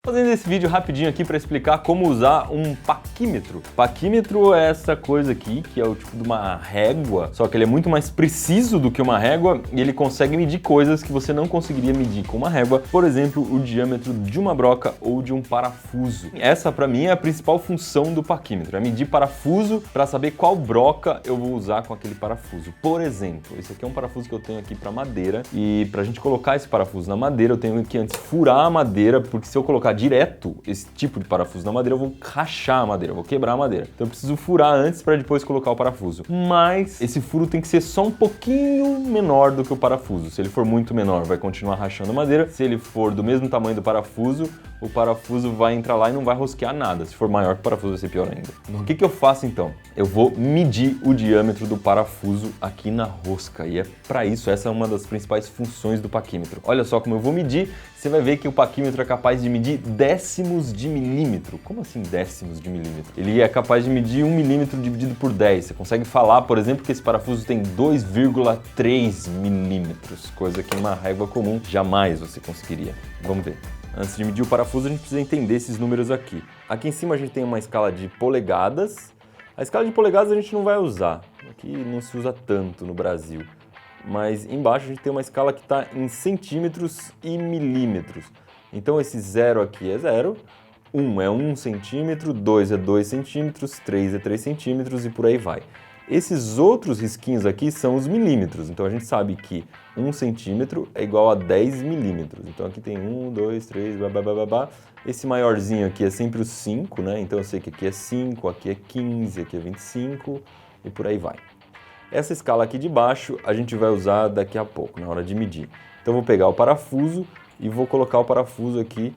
Fazendo esse vídeo rapidinho aqui para explicar como usar um paquímetro. Paquímetro é essa coisa aqui, que é o tipo de uma régua, só que ele é muito mais preciso do que uma régua e ele consegue medir coisas que você não conseguiria medir com uma régua, por exemplo, o diâmetro de uma broca ou de um parafuso. Essa, para mim, é a principal função do paquímetro, é medir parafuso para saber qual broca eu vou usar com aquele parafuso. Por exemplo, esse aqui é um parafuso que eu tenho aqui para madeira e para a gente colocar esse parafuso na madeira, eu tenho que antes furar a madeira, porque se eu colocar direto esse tipo de parafuso na madeira, eu vou rachar a madeira, eu vou quebrar a madeira. Então eu preciso furar antes para depois colocar o parafuso. Mas esse furo tem que ser só um pouquinho menor do que o parafuso. Se ele for muito menor, vai continuar rachando a madeira. Se ele for do mesmo tamanho do parafuso, o parafuso vai entrar lá e não vai rosquear nada. Se for maior que o parafuso, vai ser pior ainda. O que eu faço então? Eu vou medir o diâmetro do parafuso aqui na rosca. E é para isso, essa é uma das principais funções do paquímetro. Olha só como eu vou medir. Você vai ver que o paquímetro é capaz de medir décimos de milímetro. Como assim décimos de milímetro? Ele é capaz de medir 1 milímetro dividido por 10. Você consegue falar, por exemplo, que esse parafuso tem 2,3 milímetros, coisa que numa régua comum jamais você conseguiria. Vamos ver. Antes de medir o parafuso, a gente precisa entender esses números aqui. Aqui em cima a gente tem uma escala de polegadas. A escala de polegadas a gente não vai usar, aqui não se usa tanto no Brasil. Mas embaixo a gente tem uma escala que está em centímetros e milímetros. Então esse 0 aqui é 0, 1 é 1 centímetro, 2 é 2 centímetros, 3 é 3 centímetros e por aí vai. Esses outros risquinhos aqui são os milímetros, então a gente sabe que 1 centímetro é igual a 10 milímetros. Então aqui tem 1, 2, 3, babá. Esse maiorzinho aqui é sempre o 5, né? Então eu sei que aqui é 5, aqui é 15, aqui é 25 e por aí vai. Essa escala aqui de baixo a gente vai usar daqui a pouco, na hora de medir. Então eu vou pegar o parafuso e vou colocar o parafuso aqui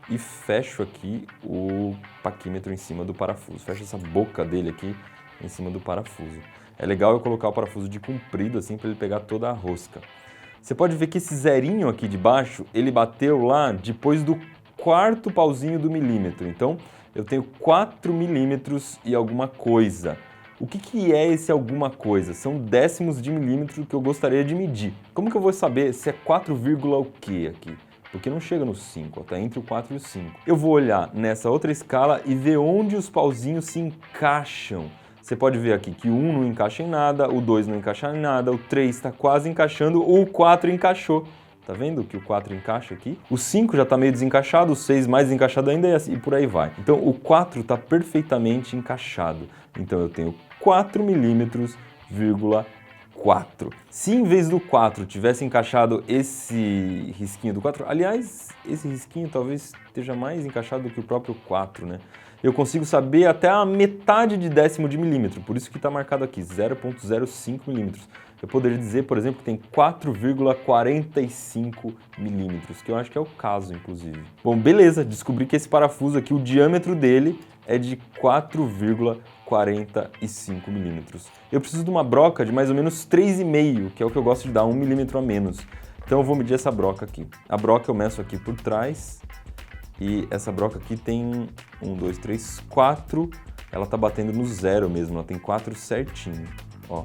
e fecho aqui o paquímetro em cima do parafuso. Fecho essa boca dele aqui em cima do parafuso. É legal eu colocar o parafuso de comprido assim para ele pegar toda a rosca. Você pode ver que esse zerinho aqui de baixo, ele bateu lá depois do quarto pauzinho do milímetro. Então eu tenho 4 milímetros e alguma coisa. O que é esse alguma coisa? São décimos de milímetro que eu gostaria de medir. Como que eu vou saber se é 4, o quê aqui? Porque não chega no 5, está entre o 4 e o 5. Eu vou olhar nessa outra escala e ver onde os pauzinhos se encaixam. Você pode ver aqui que o 1 não encaixa em nada, o 2 não encaixa em nada, o 3 está quase encaixando, o 4 encaixou. Tá vendo que o 4 encaixa aqui? O 5 já está meio desencaixado, o 6 mais desencaixado ainda e por aí vai. Então o 4 está perfeitamente encaixado. Então eu tenho 4 milímetros, 4. Se em vez do 4 tivesse encaixado esse risquinho do 4, aliás, esse risquinho talvez esteja mais encaixado do que o próprio 4, né? Eu consigo saber até a metade de décimo de milímetro, por isso que está marcado aqui, 0,05 milímetros. Eu poderia dizer, por exemplo, que tem 4,45 milímetros, que eu acho que é o caso, inclusive. Bom, beleza, descobri que esse parafuso aqui, o diâmetro dele é de 4,45 milímetros. Eu preciso de uma broca de mais ou menos 3,5, que é o que eu gosto de dar, 1 milímetro a menos. Então eu vou medir essa broca aqui. A broca eu meço aqui por trás e essa broca aqui tem 1, 2, 3, 4. Ela tá batendo no 0 mesmo, ela tem 4 certinho. Ó,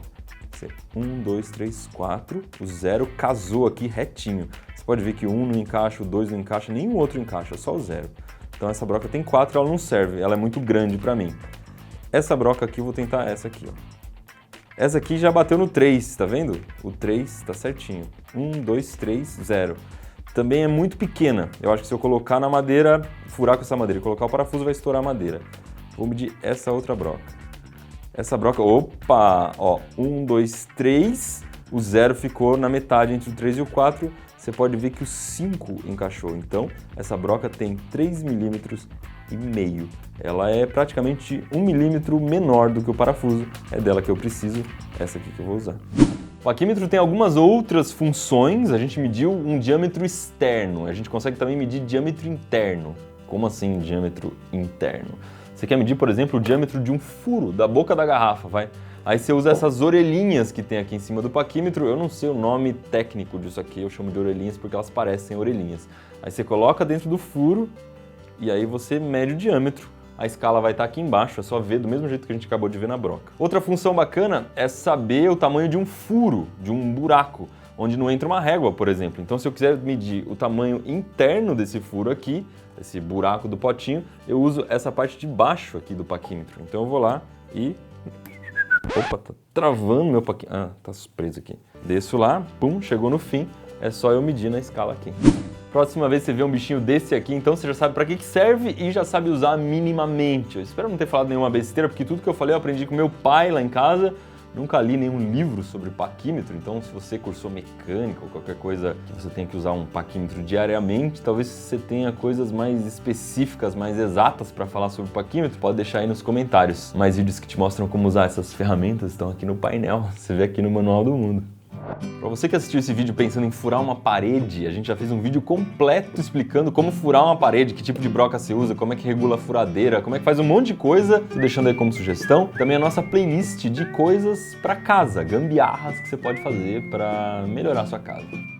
1, 2, 3, 4. O 0 casou aqui retinho. Você pode ver que o 1 não encaixa, o 2 não encaixa, nenhum outro encaixa, só o 0. Então essa broca tem 4, ela não serve, ela é muito grande para mim. Essa broca aqui, eu vou tentar essa aqui, ó. Essa aqui já bateu no 3, tá vendo? O 3 tá certinho. 1, 2, 3, 0. Também é muito pequena. Eu acho que se eu colocar na madeira, furar com essa madeira e colocar o parafuso, vai estourar a madeira. Vou medir essa outra broca. Essa broca, opa! Ó, 1, 2, 3. O 0 ficou na metade entre o 3 e o 4. Você pode ver que o 5 encaixou. Então, essa broca tem 3,5 milímetros. Ela é praticamente 1 milímetro menor do que o parafuso. É dela que eu preciso, essa aqui que eu vou usar. O paquímetro tem algumas outras funções. A gente mediu um diâmetro externo. A gente consegue também medir diâmetro interno. Como assim diâmetro interno? Você quer medir, por exemplo, o diâmetro de um furo da boca da garrafa, vai? Aí você usa essas orelhinhas que tem aqui em cima do paquímetro. Eu não sei o nome técnico disso aqui, eu chamo de orelhinhas porque elas parecem orelhinhas. Aí você coloca dentro do furo e aí você mede o diâmetro. A escala vai estar aqui embaixo, é só ver do mesmo jeito que a gente acabou de ver na broca. Outra função bacana é saber o tamanho de um furo, de um buraco. onde não entra uma régua, por exemplo. Então, se eu quiser medir o tamanho interno desse furo aqui, esse buraco do potinho, eu uso essa parte de baixo aqui do paquímetro. Então eu vou lá e... Opa, tá travando meu paquímetro. Ah, tá preso aqui. Desço lá, pum, chegou no fim. É só eu medir na escala aqui. Próxima vez que você vê um bichinho desse aqui, então você já sabe para que serve e já sabe usar minimamente. Eu espero não ter falado nenhuma besteira, porque tudo que eu falei eu aprendi com meu pai lá em casa. Nunca li nenhum livro sobre paquímetro, então se você cursou mecânica ou qualquer coisa que você tenha que usar um paquímetro diariamente, talvez você tenha coisas mais específicas, mais exatas para falar sobre paquímetro, pode deixar aí nos comentários. Mais vídeos que te mostram como usar essas ferramentas estão aqui no painel, você vê aqui no Manual do Mundo. Para você que assistiu esse vídeo pensando em furar uma parede, a gente já fez um vídeo completo explicando como furar uma parede, que tipo de broca você usa, como é que regula a furadeira, como é que faz um monte de coisa, tô deixando aí como sugestão. Também a nossa playlist de coisas para casa, gambiarras que você pode fazer para melhorar a sua casa.